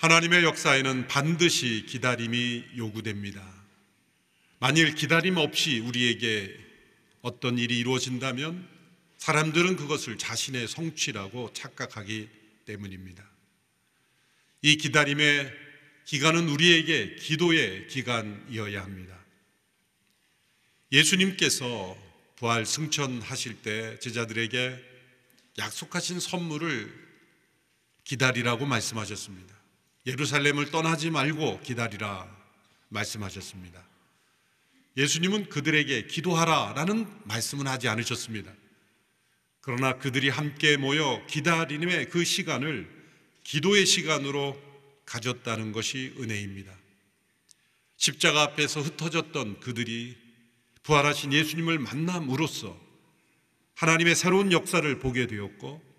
하나님의 역사에는 반드시 기다림이 요구됩니다. 만일 기다림 없이 우리에게 어떤 일이 이루어진다면 사람들은 그것을 자신의 성취라고 착각하기 때문입니다. 이 기다림의 기간은 우리에게 기도의 기간이어야 합니다. 예수님께서 부활 승천하실 때 제자들에게 약속하신 선물을 기다리라고 말씀하셨습니다. 예루살렘을 떠나지 말고 기다리라 말씀하셨습니다. 예수님은 그들에게 기도하라라는 말씀은 하지 않으셨습니다. 그러나 그들이 함께 모여 기다림의 그 시간을 기도의 시간으로 가졌다는 것이 은혜입니다. 십자가 앞에서 흩어졌던 그들이 부활하신 예수님을 만남으로써 하나님의 새로운 역사를 보게 되었고,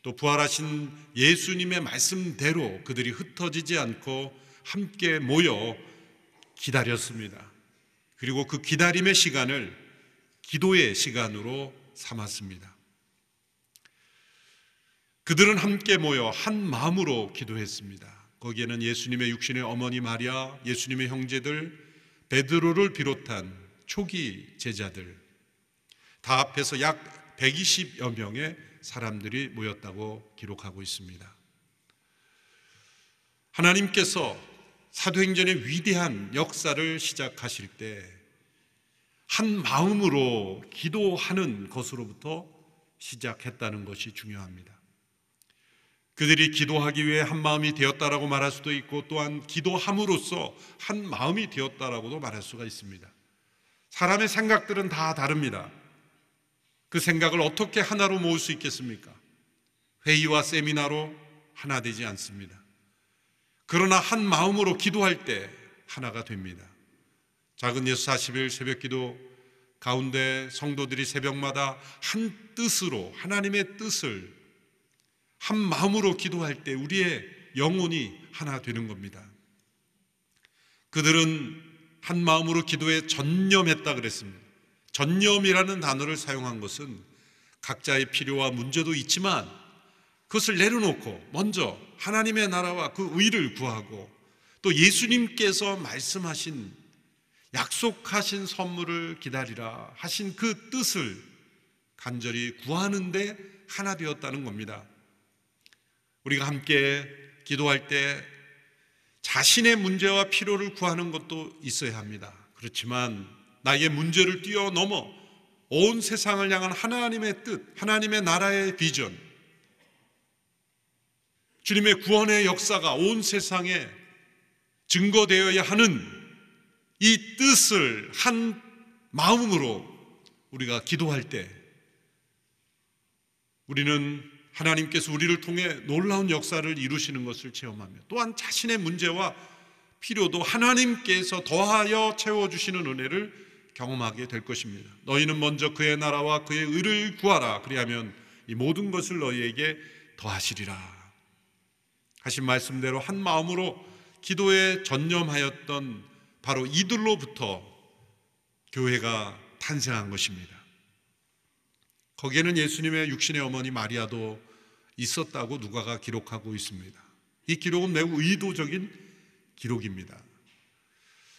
또 부활하신 예수님의 말씀대로 그들이 흩어지지 않고 함께 모여 기다렸습니다. 그리고 그 기다림의 시간을 기도의 시간으로 삼았습니다. 그들은 함께 모여 한 마음으로 기도했습니다. 거기에는 예수님의 육신의 어머니 마리아, 예수님의 형제들, 베드로를 비롯한 초기 제자들 다 합해서 약 120여 명의 사람들이 모였다고 기록하고 있습니다. 하나님께서 사도행전의 위대한 역사를 시작하실 때 한 마음으로 기도하는 것으로부터 시작했다는 것이 중요합니다. 그들이 기도하기 위해 한 마음이 되었다라고 말할 수도 있고, 또한 기도함으로써 한 마음이 되었다라고도 말할 수가 있습니다. 사람의 생각들은 다 다릅니다. 그 생각을 어떻게 하나로 모을 수 있겠습니까? 회의와 세미나로 하나 되지 않습니다. 그러나 한 마음으로 기도할 때 하나가 됩니다. 작은 예수 40일 새벽기도 가운데 성도들이 새벽마다 한 뜻으로 하나님의 뜻을 한 마음으로 기도할 때 우리의 영혼이 하나 되는 겁니다. 그들은 한 마음으로 기도에 전념했다 그랬습니다. 전념이라는 단어를 사용한 것은 각자의 필요와 문제도 있지만 그것을 내려놓고 먼저 하나님의 나라와 그 의를 구하고, 또 예수님께서 말씀하신 약속하신 선물을 기다리라 하신 그 뜻을 간절히 구하는데 하나 되었다는 겁니다. 우리가 함께 기도할 때 자신의 문제와 필요를 구하는 것도 있어야 합니다. 그렇지만 나의 문제를 뛰어넘어 온 세상을 향한 하나님의 뜻, 하나님의 나라의 비전, 주님의 구원의 역사가 온 세상에 증거되어야 하는 이 뜻을 한 마음으로 우리가 기도할 때 우리는 하나님께서 우리를 통해 놀라운 역사를 이루시는 것을 체험하며, 또한 자신의 문제와 필요도 하나님께서 더하여 채워주시는 은혜를 경험하게 될 것입니다. 너희는 먼저 그의 나라와 그의 의를 구하라. 그리하면 이 모든 것을 너희에게 더하시리라 하신 말씀대로 한 마음으로 기도에 전념하였던 바로 이들로부터 교회가 탄생한 것입니다. 거기에는 예수님의 육신의 어머니 마리아도 있었다고 누가가 기록하고 있습니다. 이 기록은 매우 의도적인 기록입니다.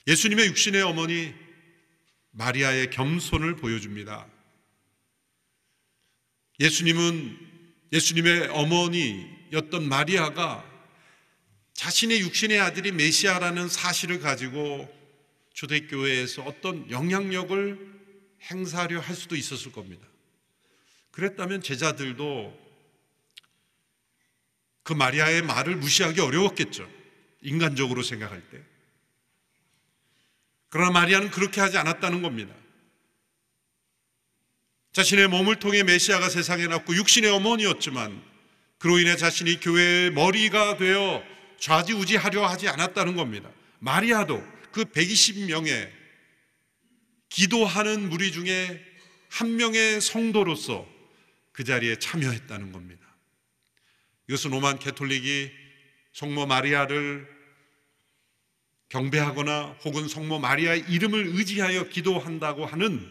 예수님의 육신의 어머니 마리아의 겸손을 보여줍니다. 예수님의 어머니였던 마리아가 자신의 육신의 아들이 메시아라는 사실을 가지고 초대교회에서 어떤 영향력을 행사하려 할 수도 있었을 겁니다. 그랬다면 제자들도 그 마리아의 말을 무시하기 어려웠겠죠. 인간적으로 생각할 때. 그러나 마리아는 그렇게 하지 않았다는 겁니다. 자신의 몸을 통해 메시아가 세상에 났고 육신의 어머니였지만 그로 인해 자신이 교회의 머리가 되어 좌지우지하려 하지 않았다는 겁니다. 마리아도 그 120명의 기도하는 무리 중에 한 명의 성도로서 그 자리에 참여했다는 겁니다. 이것은 로만 캐톨릭이 성모 마리아를 경배하거나 혹은 성모 마리아의 이름을 의지하여 기도한다고 하는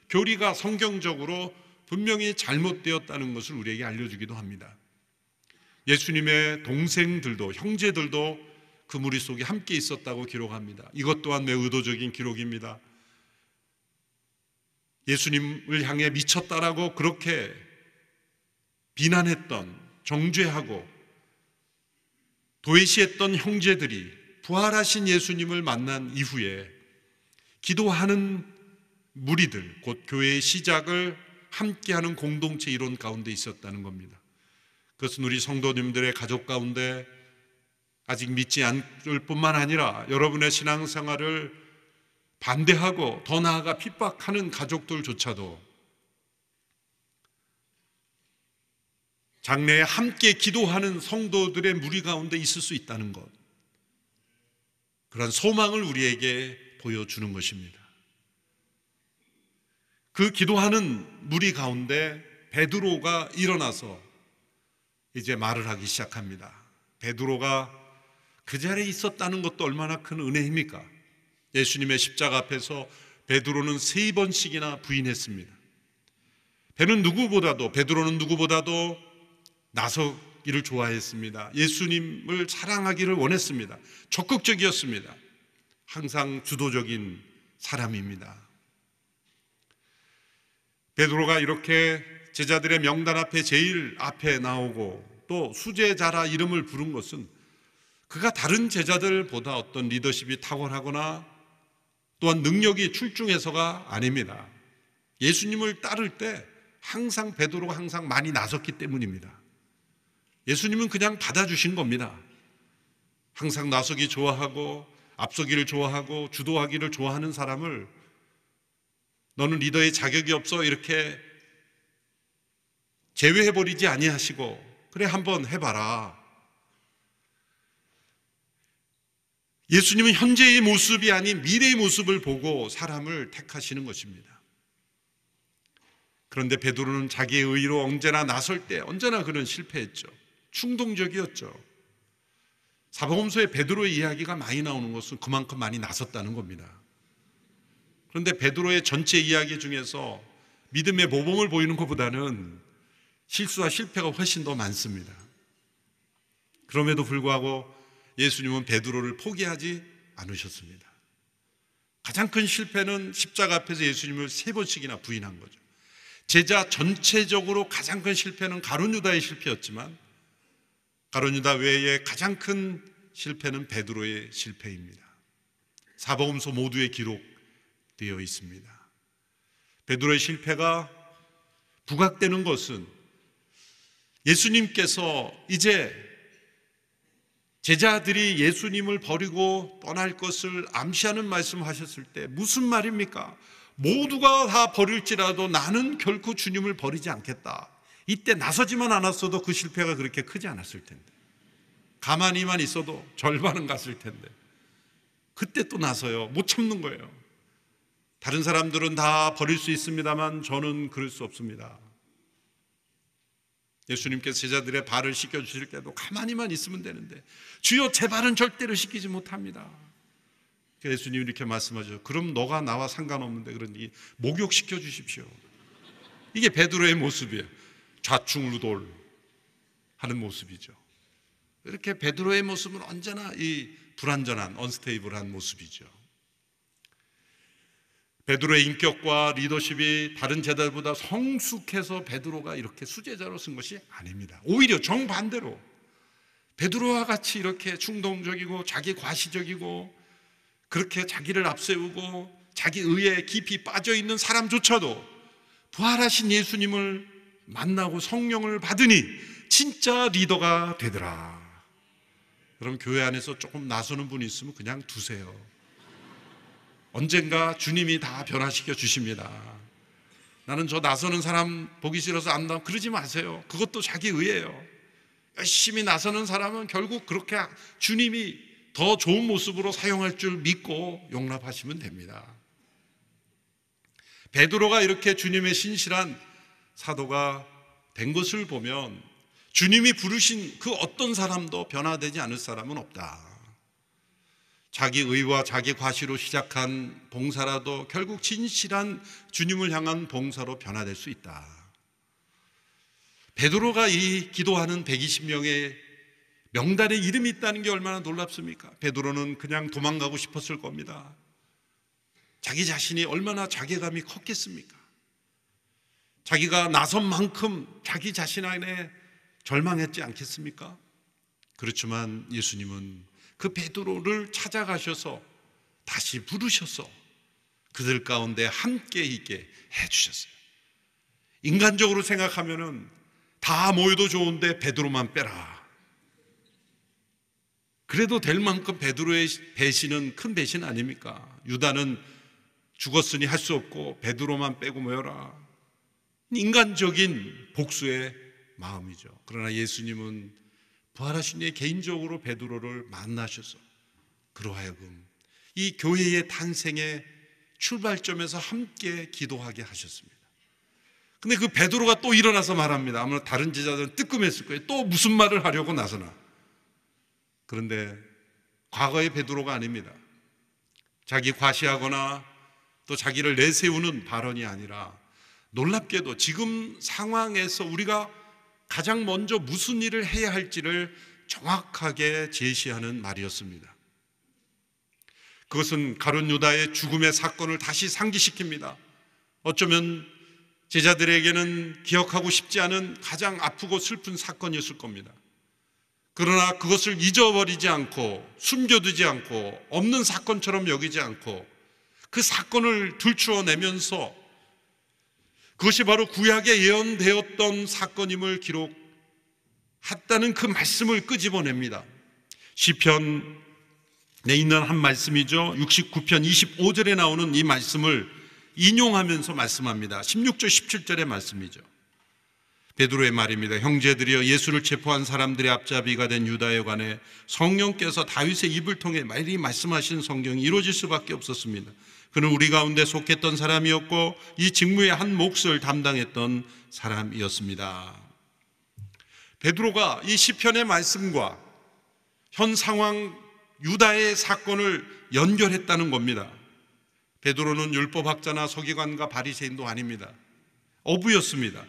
교리가 성경적으로 분명히 잘못되었다는 것을 우리에게 알려주기도 합니다. 예수님의 동생들도, 형제들도 그 무리 속에 함께 있었다고 기록합니다. 이것 또한 매우 의도적인 기록입니다. 예수님을 향해 미쳤다라고 그렇게 비난했던, 정죄하고 도외시했던 형제들이 부활하신 예수님을 만난 이후에 기도하는 무리들, 곧 교회의 시작을 함께하는 공동체 이론 가운데 있었다는 겁니다. 그것은 우리 성도님들의 가족 가운데 아직 믿지 않을 뿐만 아니라 여러분의 신앙생활을 반대하고 더 나아가 핍박하는 가족들조차도 장래에 함께 기도하는 성도들의 무리 가운데 있을 수 있다는 것, 그런 소망을 우리에게 보여주는 것입니다. 그 기도하는 무리 가운데 베드로가 일어나서 이제 말을 하기 시작합니다. 베드로가 그 자리에 있었다는 것도 얼마나 큰 은혜입니까? 예수님의 십자가 앞에서 베드로는 3번씩이나 부인했습니다. 베드로는 누구보다도 나서기를 좋아했습니다. 예수님을 사랑하기를 원했습니다. 적극적이었습니다. 항상 주도적인 사람입니다. 베드로가 이렇게 제자들의 명단 앞에 제일 앞에 나오고 또 수제자라 이름을 부른 것은 그가 다른 제자들보다 어떤 리더십이 탁월하거나 또한 능력이 출중해서가 아닙니다. 예수님을 따를 때 항상 베드로가 항상 많이 나섰기 때문입니다. 예수님은 그냥 받아주신 겁니다. 항상 나서기 좋아하고 앞서기를 좋아하고 주도하기를 좋아하는 사람을 너는 리더의 자격이 없어 이렇게 제외해버리지 아니하시고 그래 한번 해봐라. 예수님은 현재의 모습이 아닌 미래의 모습을 보고 사람을 택하시는 것입니다. 그런데 베드로는 자기의 의로 언제나 나설 때 언제나 그는 실패했죠. 충동적이었죠. 사복음서에 베드로의 이야기가 많이 나오는 것은 그만큼 많이 나섰다는 겁니다. 그런데 베드로의 전체 이야기 중에서 믿음의 모범을 보이는 것보다는 실수와 실패가 훨씬 더 많습니다. 그럼에도 불구하고 예수님은 베드로를 포기하지 않으셨습니다. 가장 큰 실패는 십자가 앞에서 예수님을 3번씩이나 부인한 거죠. 제자 전체적으로 가장 큰 실패는 가룟 유다의 실패였지만 가룟 유다 외에 가장 큰 실패는 베드로의 실패입니다. 사복음서 모두에 기록되어 있습니다. 베드로의 실패가 부각되는 것은 예수님께서 이제 제자들이 예수님을 버리고 떠날 것을 암시하는 말씀하셨을 때 무슨 말입니까? 모두가 다 버릴지라도 나는 결코 주님을 버리지 않겠다. 이때 나서지만 않았어도 그 실패가 그렇게 크지 않았을 텐데, 가만히만 있어도 절반은 갔을 텐데 그때 또 나서요. 못 참는 거예요. 다른 사람들은 다 버릴 수 있습니다만 저는 그럴 수 없습니다. 예수님께서 제자들의 발을 씻겨주실 때도 가만히만 있으면 되는데 주여 제 발은 절대로 씻기지 못합니다. 예수님이 이렇게 말씀하죠. 그럼 너가 나와 상관없는데 그러니 목욕시켜 주십시오. 이게 베드로의 모습이에요. 좌충우돌 하는 모습이죠. 이렇게 베드로의 모습은 언제나 이 불완전한 언스테이블한 모습이죠. 베드로의 인격과 리더십이 다른 제자들보다 성숙해서 베드로가 이렇게 수제자로 쓴 것이 아닙니다. 오히려 정반대로 베드로와 같이 이렇게 충동적이고 자기 과시적이고 그렇게 자기를 앞세우고 자기 의에 깊이 빠져있는 사람조차도 부활하신 예수님을 만나고 성령을 받으니 진짜 리더가 되더라. 그럼 교회 안에서 조금 나서는 분이 있으면 그냥 두세요. 언젠가 주님이 다 변화시켜 주십니다. 나는 저 나서는 사람 보기 싫어서 안 나와. 그러지 마세요. 그것도 자기 의예요. 열심히 나서는 사람은 결국 그렇게 주님이 더 좋은 모습으로 사용할 줄 믿고 용납하시면 됩니다. 베드로가 이렇게 주님의 신실한 사도가 된 것을 보면 주님이 부르신 그 어떤 사람도 변화되지 않을 사람은 없다. 자기 의와 자기 과시로 시작한 봉사라도 결국 진실한 주님을 향한 봉사로 변화될 수 있다. 베드로가 이 기도하는 120명의 명단에 이름이 있다는 게 얼마나 놀랍습니까? 베드로는 그냥 도망가고 싶었을 겁니다. 자기 자신이 얼마나 자괴감이 컸겠습니까? 자기가 나선 만큼 자기 자신 안에 절망했지 않겠습니까? 그렇지만 예수님은 그 베드로를 찾아가셔서 다시 부르셔서 그들 가운데 함께 있게 해주셨어요. 인간적으로 생각하면은 다 모여도 좋은데 베드로만 빼라. 그래도 될 만큼 베드로의 배신은 큰 배신 아닙니까? 유다는 죽었으니 할 수 없고 베드로만 빼고 모여라. 인간적인 복수의 마음이죠. 그러나 예수님은 부활하신 이에 개인적으로 베드로를 만나셔서 그로 하여금 이 교회의 탄생의 출발점에서 함께 기도하게 하셨습니다. 근데 그 베드로가 또 일어나서 말합니다. 아마 다른 제자들은 뜨끔했을 거예요. 또 무슨 말을 하려고 나서나. 그런데 과거의 베드로가 아닙니다. 자기 과시하거나 또 자기를 내세우는 발언이 아니라 놀랍게도 지금 상황에서 우리가 가장 먼저 무슨 일을 해야 할지를 정확하게 제시하는 말이었습니다. 그것은 가룟 유다의 죽음의 사건을 다시 상기시킵니다. 어쩌면 제자들에게는 기억하고 싶지 않은 가장 아프고 슬픈 사건이었을 겁니다. 그러나 그것을 잊어버리지 않고 숨겨두지 않고 없는 사건처럼 여기지 않고 그 사건을 들추어내면서 그것이 바로 구약에 예언되었던 사건임을 기록했다는 그 말씀을 끄집어냅니다. 시편에 있는 한 말씀이죠. 69편 25절에 나오는 이 말씀을 인용하면서 말씀합니다. 16절 17절의 말씀이죠. 베드로의 말입니다. 형제들이여, 예수를 체포한 사람들의 앞잡이가 된 유다에 관해 성령께서 다윗의 입을 통해 미리 말씀하신 성경이 이루어질 수밖에 없었습니다. 그는 우리 가운데 속했던 사람이었고 이 직무의 한 몫을 담당했던 사람이었습니다. 베드로가 이 시편의 말씀과 현 상황 유다의 사건을 연결했다는 겁니다. 베드로는 율법학자나 서기관과 바리새인도 아닙니다. 어부였습니다.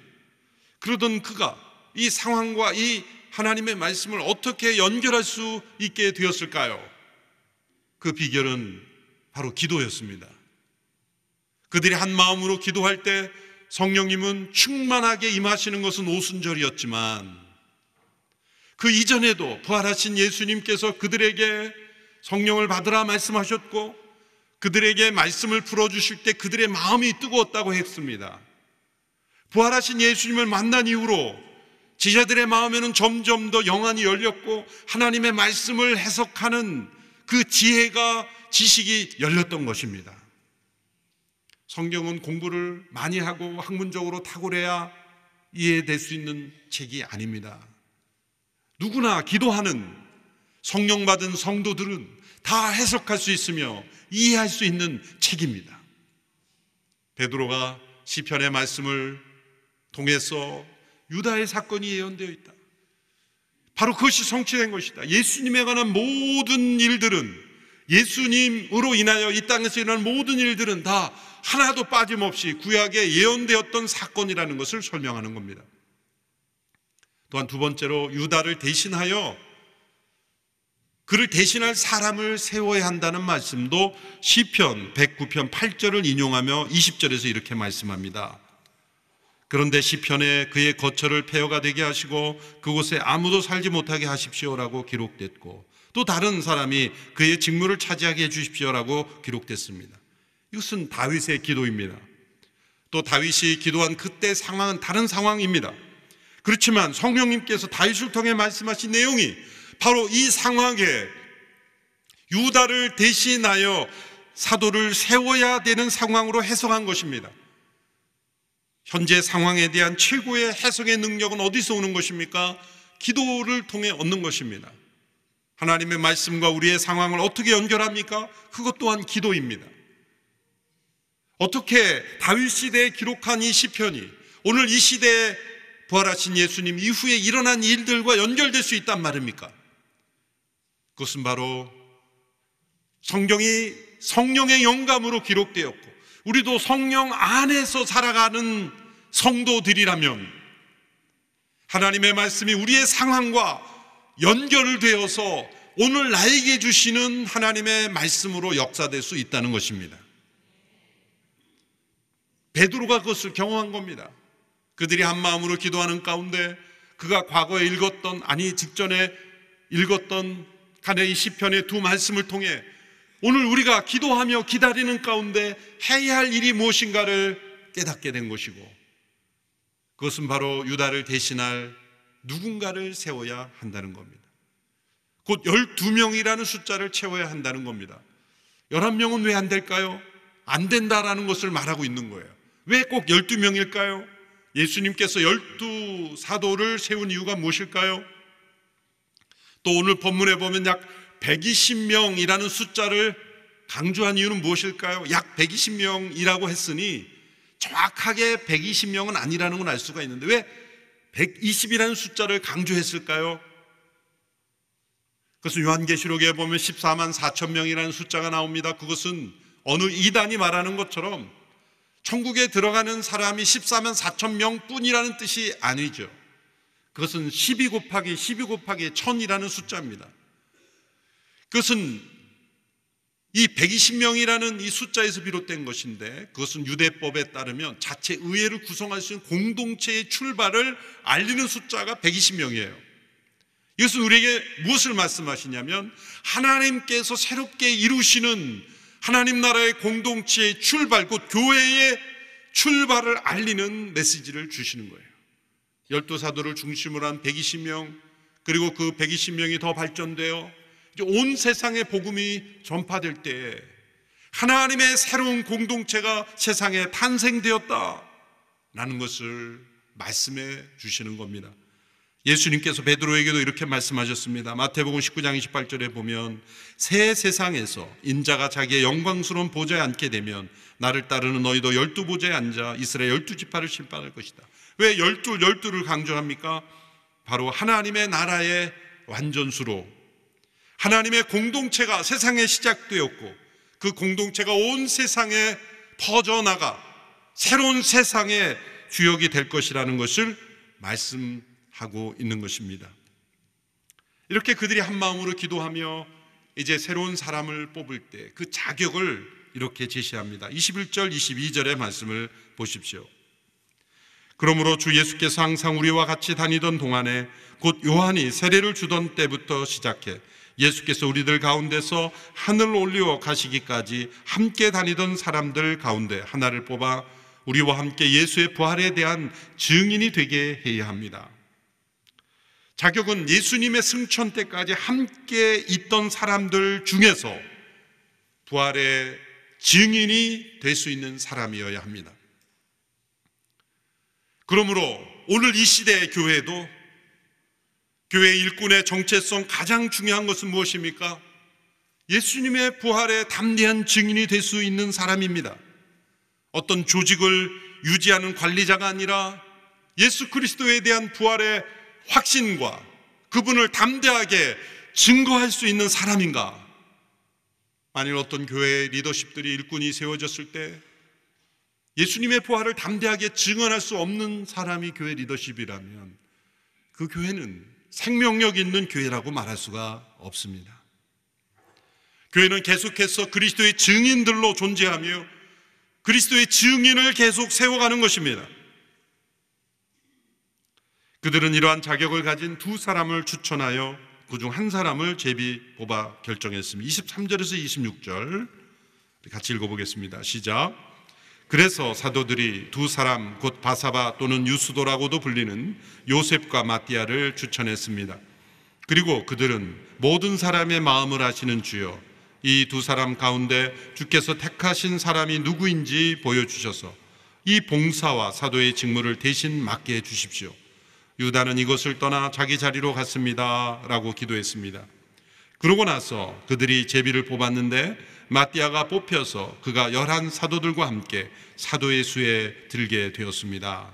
그러던 그가 이 상황과 이 하나님의 말씀을 어떻게 연결할 수 있게 되었을까요? 그 비결은 바로 기도였습니다. 그들이 한 마음으로 기도할 때 성령님은 충만하게 임하시는 것은 오순절이었지만 그 이전에도 부활하신 예수님께서 그들에게 성령을 받으라 말씀하셨고 그들에게 말씀을 풀어주실 때 그들의 마음이 뜨거웠다고 했습니다. 부활하신 예수님을 만난 이후로 제자들의 마음에는 점점 더 영안이 열렸고 하나님의 말씀을 해석하는 그 지혜가 지식이 열렸던 것입니다. 성경은 공부를 많이 하고 학문적으로 탁월해야 이해될 수 있는 책이 아닙니다. 누구나 기도하는 성령 받은 성도들은 다 해석할 수 있으며 이해할 수 있는 책입니다. 베드로가 시편의 말씀을 통해서 유다의 사건이 예언되어 있다. 바로 그것이 성취된 것이다. 예수님에 관한 모든 일들은 예수님으로 인하여 이 땅에서 일어난 모든 일들은 다 하나도 빠짐없이 구약에 예언되었던 사건이라는 것을 설명하는 겁니다. 또한 두 번째로 유다를 대신하여 그를 대신할 사람을 세워야 한다는 말씀도 시편 109편 8절을 인용하며 20절에서 이렇게 말씀합니다. 그런데 시편에 그의 거처를 폐허가 되게 하시고 그곳에 아무도 살지 못하게 하십시오라고 기록됐고 또 다른 사람이 그의 직무를 차지하게 해주십시오라고 기록됐습니다. 이것은 다윗의 기도입니다. 또 다윗이 기도한 그때 상황은 다른 상황입니다. 그렇지만 성령님께서 다윗을 통해 말씀하신 내용이 바로 이 상황에 유다를 대신하여 사도를 세워야 되는 상황으로 해석한 것입니다. 현재 상황에 대한 최고의 해석의 능력은 어디서 오는 것입니까? 기도를 통해 얻는 것입니다. 하나님의 말씀과 우리의 상황을 어떻게 연결합니까? 그것 또한 기도입니다. 어떻게 다윗 시대에 기록한 이 시편이 오늘 이 시대에 부활하신 예수님 이후에 일어난 일들과 연결될 수 있단 말입니까? 그것은 바로 성경이 성령의 영감으로 기록되었고 우리도 성령 안에서 살아가는 성도들이라면 하나님의 말씀이 우리의 상황과 연결되어서 오늘 나에게 주시는 하나님의 말씀으로 역사될 수 있다는 것입니다. 베드로가 그것을 경험한 겁니다. 그들이 한 마음으로 기도하는 가운데 그가 과거에 직전에 읽었던 가나의 시편의 두 말씀을 통해 오늘 우리가 기도하며 기다리는 가운데 해야 할 일이 무엇인가를 깨닫게 된 것이고, 그것은 바로 유다를 대신할 누군가를 세워야 한다는 겁니다. 곧 12명이라는 숫자를 채워야 한다는 겁니다. 11명은 왜 안 될까요? 안 된다라는 것을 말하고 있는 거예요. 왜 꼭 12명일까요? 예수님께서 12사도를 세운 이유가 무엇일까요? 또 오늘 본문에 보면 약 120명이라는 숫자를 강조한 이유는 무엇일까요? 약 120명이라고 했으니 정확하게 120명은 아니라는 건 알 수가 있는데 왜 120이라는 숫자를 강조했을까요? 그것은 요한계시록에 보면 14만 4천 명이라는 숫자가 나옵니다. 그것은 어느 이단이 말하는 것처럼 천국에 들어가는 사람이 14만 4천 명뿐이라는 뜻이 아니죠. 그것은 12 곱하기 1000이라는 숫자입니다. 그것은 이 120명이라는 이 숫자에서 비롯된 것인데, 그것은 유대법에 따르면 자체 의회를 구성할 수 있는 공동체의 출발을 알리는 숫자가 120명이에요. 이것은 우리에게 무엇을 말씀하시냐면 하나님께서 새롭게 이루시는 하나님 나라의 공동체의 출발, 곧 교회의 출발을 알리는 메시지를 주시는 거예요. 12사도를 중심으로 한 120명, 그리고 그 120명이 더 발전되어 이제 온 세상에 복음이 전파될 때에 하나님의 새로운 공동체가 세상에 탄생되었다라는 것을 말씀해 주시는 겁니다. 예수님께서 베드로에게도 이렇게 말씀하셨습니다. 마태복음 19장 28절에 보면 새 세상에서 인자가 자기의 영광스러운 보좌에 앉게 되면 나를 따르는 너희도 12보좌에 앉아 이스라엘 12지파를 심판할 것이다. 왜 12를 강조합니까? 바로 하나님의 나라의 완전수로 하나님의 공동체가 세상에 시작되었고 그 공동체가 온 세상에 퍼져나가 새로운 세상의 주역이 될 것이라는 것을 말씀하고 있는 것입니다. 이렇게 그들이 한 마음으로 기도하며 이제 새로운 사람을 뽑을 때 그 자격을 이렇게 제시합니다. 21절 22절의 말씀을 보십시오. 그러므로 주 예수께서 항상 우리와 같이 다니던 동안에 곧 요한이 세례를 주던 때부터 시작해 예수께서 우리들 가운데서 하늘로 올리어 가시기까지 함께 다니던 사람들 가운데 하나를 뽑아 우리와 함께 예수의 부활에 대한 증인이 되게 해야 합니다. 자격은 예수님의 승천 때까지 함께 있던 사람들 중에서 부활의 증인이 될 수 있는 사람이어야 합니다. 그러므로 오늘 이 시대의 교회도 교회 일꾼의 정체성 가장 중요한 것은 무엇입니까? 예수님의 부활에 담대한 증인이 될 수 있는 사람입니다. 어떤 조직을 유지하는 관리자가 아니라 예수 그리스도에 대한 부활의 확신과 그분을 담대하게 증거할 수 있는 사람인가? 만일 어떤 교회의 리더십들이 일꾼이 세워졌을 때 예수님의 부활을 담대하게 증언할 수 없는 사람이 교회 리더십이라면 그 교회는 생명력 있는 교회라고 말할 수가 없습니다. 교회는 계속해서 그리스도의 증인들로 존재하며 그리스도의 증인을 계속 세워가는 것입니다. 그들은 이러한 자격을 가진 두 사람을 추천하여 그중 한 사람을 제비 뽑아 결정했습니다. 23절에서 26절 같이 읽어보겠습니다. 시작. 그래서 사도들이 두 사람 곧 바사바 또는 유스도라고도 불리는 요셉과 마띠아를 추천했습니다. 그리고 그들은 모든 사람의 마음을 아시는 주여 이 두 사람 가운데 주께서 택하신 사람이 누구인지 보여주셔서 이 봉사와 사도의 직무를 대신 맡게 해주십시오. 유다는 이것을 떠나 자기 자리로 갔습니다 라고 기도했습니다. 그러고 나서 그들이 제비를 뽑았는데 마띠아가 뽑혀서 그가 11 사도들과 함께 사도의 수에 들게 되었습니다.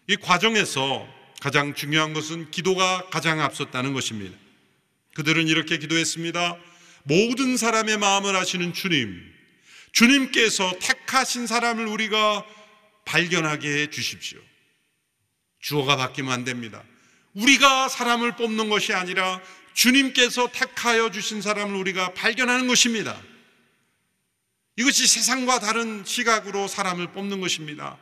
이 과정에서 가장 중요한 것은 기도가 가장 앞섰다는 것입니다. 그들은 이렇게 기도했습니다. 모든 사람의 마음을 아시는 주님, 주님께서 택하신 사람을 우리가 발견하게 해 주십시오. 주어가 바뀌면 안 됩니다. 우리가 사람을 뽑는 것이 아니라 주님께서 택하여 주신 사람을 우리가 발견하는 것입니다. 이것이 세상과 다른 시각으로 사람을 뽑는 것입니다.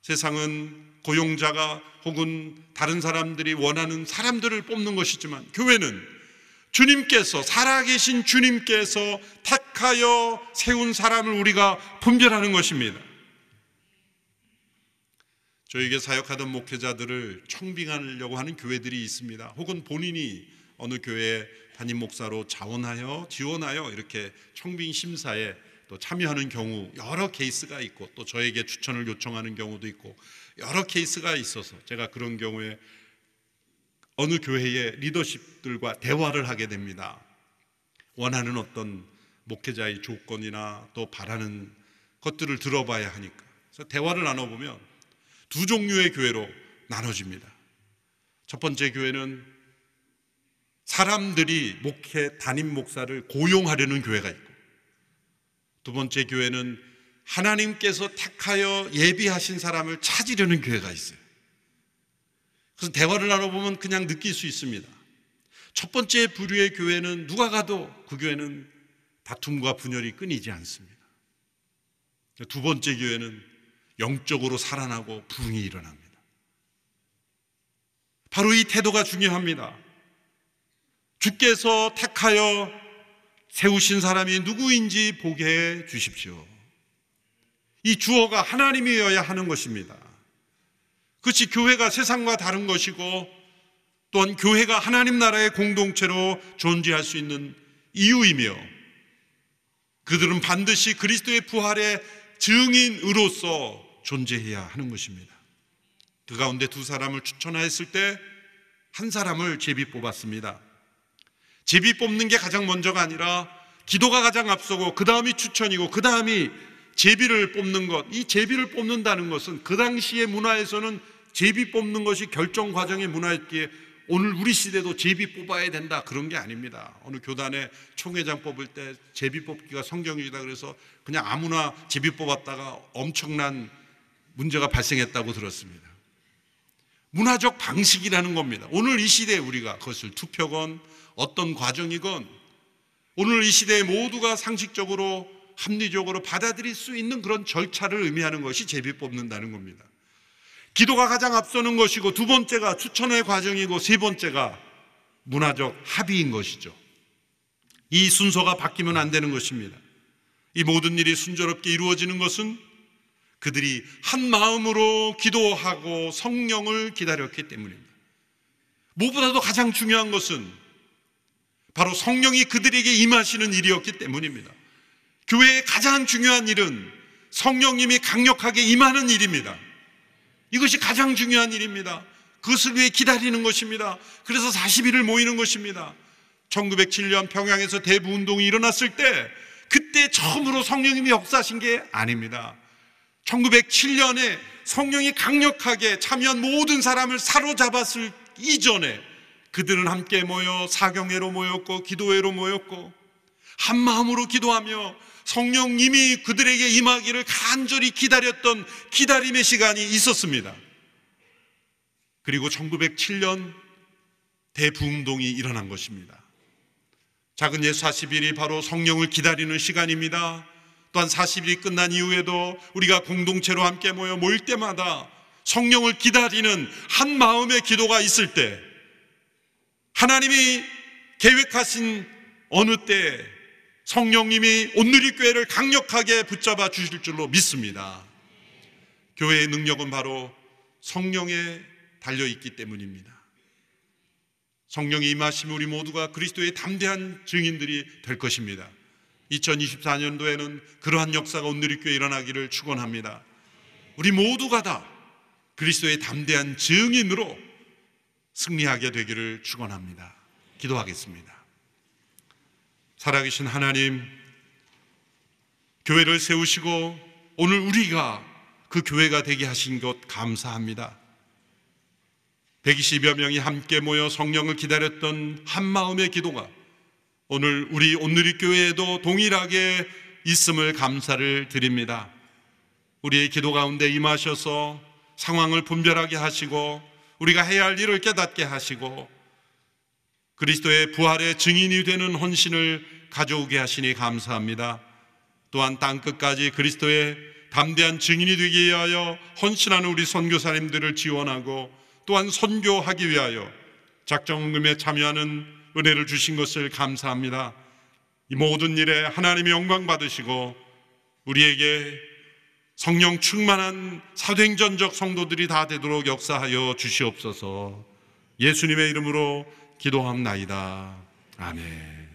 세상은 고용자가 혹은 다른 사람들이 원하는 사람들을 뽑는 것이지만, 교회는 주님께서, 살아계신 주님께서 택하여 세운 사람을 우리가 분별하는 것입니다. 저에게 사역하던 목회자들을 청빙하려고 하는 교회들이 있습니다. 혹은 본인이 어느 교회에 담임 목사로 자원하여 지원하여 이렇게 청빙 심사에 또 참여하는 경우 여러 케이스가 있고, 또 저에게 추천을 요청하는 경우도 있고 여러 케이스가 있어서 제가 그런 경우에 어느 교회의 리더십들과 대화를 하게 됩니다. 원하는 어떤 목회자의 조건이나 또 바라는 것들을 들어봐야 하니까. 그래서 대화를 나눠보면 두 종류의 교회로 나눠집니다. 첫 번째 교회는 사람들이 담임 목사를 고용하려는 교회가 있고, 두 번째 교회는 하나님께서 택하여 예비하신 사람을 찾으려는 교회가 있어요. 그래서 대화를 나눠보면 그냥 느낄 수 있습니다. 첫 번째 부류의 교회는 누가 가도 그 교회는 다툼과 분열이 끊이지 않습니다. 두 번째 교회는 영적으로 살아나고 부흥이 일어납니다. 바로 이 태도가 중요합니다. 주께서 택하여 세우신 사람이 누구인지 보게 해 주십시오. 이 주어가 하나님이어야 하는 것입니다. 그것이 교회가 세상과 다른 것이고, 또한 교회가 하나님 나라의 공동체로 존재할 수 있는 이유이며, 그들은 반드시 그리스도의 부활의 증인으로서 존재해야 하는 것입니다. 그 가운데 두 사람을 추천하였을 때 한 사람을 제비 뽑았습니다. 제비 뽑는 게 가장 먼저가 아니라 기도가 가장 앞서고 그 다음이 추천이고 그 다음이 제비를 뽑는 것. 이 제비를 뽑는다는 것은 그 당시의 문화에서는 제비 뽑는 것이 결정 과정의 문화였기에 오늘 우리 시대도 제비 뽑아야 된다, 그런 게 아닙니다. 어느 교단에 총회장 뽑을 때 제비 뽑기가 성경이다 그래서 그냥 아무나 제비 뽑았다가 엄청난 문제가 발생했다고 들었습니다. 문화적 방식이라는 겁니다. 오늘 이 시대에 우리가 그것을 투표건 어떤 과정이건 오늘 이 시대에 모두가 상식적으로 합리적으로 받아들일 수 있는 그런 절차를 의미하는 것이 제비 뽑는다는 겁니다. 기도가 가장 앞서는 것이고, 두 번째가 추천의 과정이고, 세 번째가 문화적 합의인 것이죠. 이 순서가 바뀌면 안 되는 것입니다. 이 모든 일이 순조롭게 이루어지는 것은 그들이 한 마음으로 기도하고 성령을 기다렸기 때문입니다. 무엇보다도 가장 중요한 것은 바로 성령이 그들에게 임하시는 일이었기 때문입니다. 교회의 가장 중요한 일은 성령님이 강력하게 임하는 일입니다. 이것이 가장 중요한 일입니다. 그것을 위해 기다리는 것입니다. 그래서 40일을 모이는 것입니다. 1907년 평양에서 대부운동이 일어났을 때 그때 처음으로 성령님이 역사하신 게 아닙니다. 1907년에 성령이 강력하게 참여한 모든 사람을 사로잡았을 이전에 그들은 함께 모여 사경회로 모였고 기도회로 모였고 한 마음으로 기도하며 성령님이 그들에게 임하기를 간절히 기다렸던 기다림의 시간이 있었습니다. 그리고 1907년 대부운동이 일어난 것입니다. 작은 예수 40일이 바로 성령을 기다리는 시간입니다. 또한 40일이 끝난 이후에도 우리가 공동체로 함께 모일 때마다 성령을 기다리는 한 마음의 기도가 있을 때 하나님이 계획하신 어느 때 성령님이 온누리교회를 강력하게 붙잡아 주실 줄로 믿습니다. 교회의 능력은 바로 성령에 달려있기 때문입니다. 성령이 임하시면 우리 모두가 그리스도의 담대한 증인들이 될 것입니다. 2024년도에는 그러한 역사가 온누리교회에 일어나기를 축원합니다. 우리 모두가 다 그리스도의 담대한 증인으로 승리하게 되기를 축원합니다. 기도하겠습니다. 살아계신 하나님, 교회를 세우시고 오늘 우리가 그 교회가 되게 하신 것 감사합니다. 120여 명이 함께 모여 성령을 기다렸던 한 마음의 기도가 오늘 우리 온누리교회에도 동일하게 있음을 감사를 드립니다. 우리의 기도 가운데 임하셔서 상황을 분별하게 하시고 우리가 해야 할 일을 깨닫게 하시고 그리스도의 부활의 증인이 되는 헌신을 가져오게 하시니 감사합니다. 또한 땅끝까지 그리스도의 담대한 증인이 되기 위하여 헌신하는 우리 선교사님들을 지원하고 또한 선교하기 위하여 작정금에 참여하는 은혜를 주신 것을 감사합니다. 이 모든 일에 하나님의 영광 받으시고 우리에게 성령 충만한 사도행전적 성도들이 다 되도록 역사하여 주시옵소서. 예수님의 이름으로 기도합나이다. 아멘.